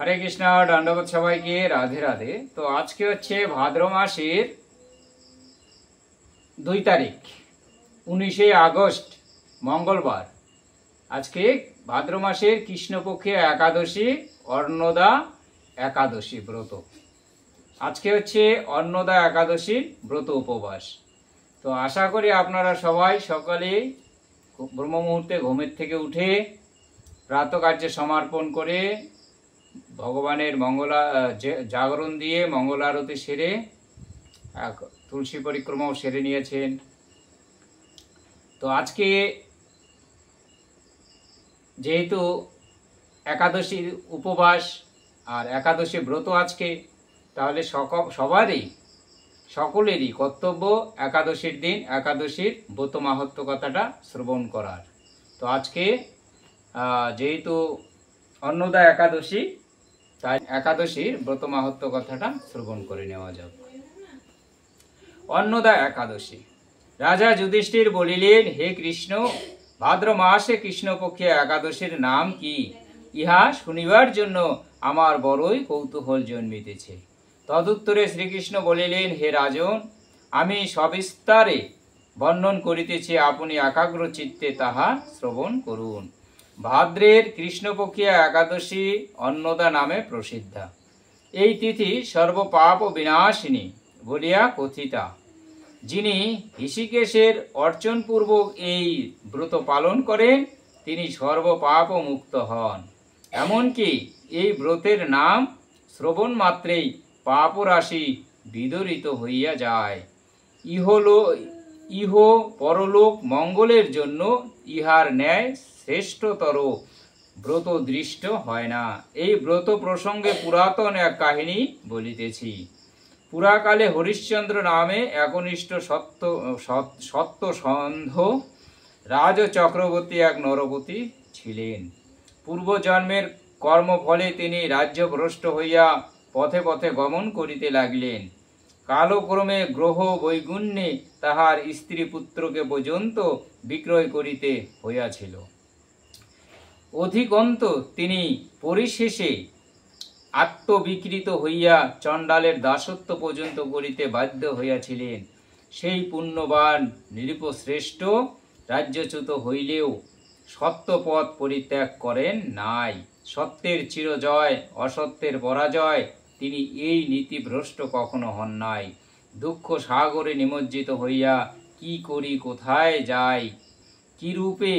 हरे कृष्ण दंडवत सबाई के राधे राधे। तो आज के हे भाद्र मासेर 2 तारीख 19 आगस्ट मंगलवार। आज के भाद्र मासेर कृष्णपक्षे एकादशी अन्नदा एकादशी व्रत। आज के अन्नदा एकादशी व्रत उपवास। तो आशा करी आपनारा सबाई सकाले ब्रह्म मुहूर्ते घुमेर थेके उठे प्रातः कार्य समर्पण करे भगवानेर मंगला जागरण दिए मंगल आरती सेरे तुलसी परिक्रमा सेरे निয়েছেন। तो आज के जेहेतु एकादशी उपवास और एकादशी व्रत आज के ताहले सबारই सकलेरই कर्तव्य एकादशीर दिन एकादशीर व्रत माहात्म्य कथाटा श्रवण करार। तो आज के जेहेतु अन्नदा एकादशी ताई एकादशीर व्रत माहात्म्य कथाटा श्रवण करे नेওয়া যাক। अन्नदा एकादशी। राजा युधिष्ठिर बलिलेन, हे कृष्ण, भाद्र मासे कृष्णपक्षे एकादशीर नाम की? इहा शुनिबार जन्य आमार बड़ई कौतूहल जन्मितेछे। तदुत्तरे श्रीकृष्ण बलिलेन, हे राजन, आमी सविस्तारे वर्णन करितेछि, आपनि एकाग्र चित्ते ताहा श्रवण करुन। भाद्रेर कृष्णपक्षीय एकादशी अन्नदा नामे प्रसिद्धा। এই তিথি সর্বপাপ বিনাশিনী বলিয়া কথিতা। যিনি ঋষিকেশের অর্চনপূর্বক এই ব্রত পালন করেন তিনি সর্বপাপ মুক্ত হন। এমনকি এই ব্রতের নাম শ্রবণ মাত্রেই পাপরাশি বিদরিত হইয়া যায়। ইহ পরলোক মঙ্গলের জন্য ইহার ন্যায় श्रेष्ठतर व्रत दृष्ट হয় না। এই ব্রত প্রসঙ্গে পুরাতন এক কাহিনী বলিতেছি। পুরাকালে হরিশ্চন্দ্র নামে একনিষ্ঠ সত্যসন্ধ রাজ চক্রবর্তী এক নরপতি ছিলেন। পূর্বজন্মের কর্মফলে তিনি রাজ্যভ্রষ্ট হইয়া পথে পথে গমন করিতে লাগিলেন। কালক্রমে গ্রহ বৈগুণ্যে তাহার স্ত্রী পুত্রকে পর্যন্ত বিক্রয় করিতে হইয়াছিল। অধিকন্ত তিনি পরিশেষে আত্মবিকৃত হইয়া চণ্ডালের দাসত্ব পর্যন্ত করিতে বাধ্য হইয়াছিলেন। সেই পুণ্যবান নৃপশ্রেষ্ঠ রাজ্যচ্যুত হইলেও সত্যপথ পরিত্যাগ করেন নাই। সত্যের চিরজয় অসত্যের পরাজয়, তিনি এই নীতিভ্রষ্ট কখনো হন নাই। দুঃখ সাগরে নিমজ্জিত হইয়া কি করি কোথায় যাই কি রূপে